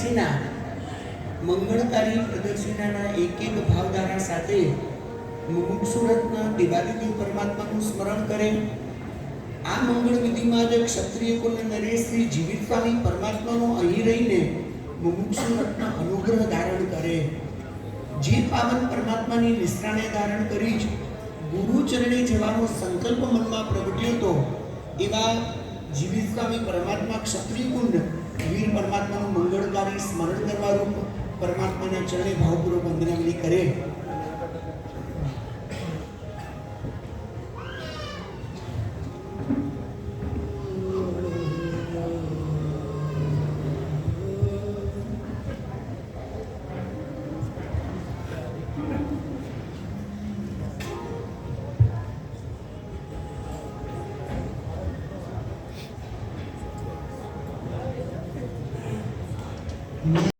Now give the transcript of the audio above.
પછીના મંગળકારી પ્રદક્ષિણાના એક એક ભાવધારા સાથે મુમુક્ષુરત્ન દેવાદિદેવ પરમાત્માનું સ્મરણ કરે. આ મંગળ વિધિમાં જ ક્ષત્રિય કુલ નરેશ શ્રી જીવિત સ્વામી પરમાત્માનો અહીં રહીને મુમુક્ષુરત્ન અનુગ્રહ ધારણ કરે. જે પાવન પરમાત્માની નિષ્ઠાને ધારણ કરી જ ગુરુ ચરણે જવાનો સંકલ્પ મનમાં પ્રગટ્યો હતો એવા જીવિત સ્વામી પરમાત્મા ક્ષત્રિય કુંડ વીર પરમાત્માનું મંગળકારી સ્મરણ કરવા રૂપ પરમાત્માના ચરણે ભાવપૂર્વક વંદનાવલી કરે.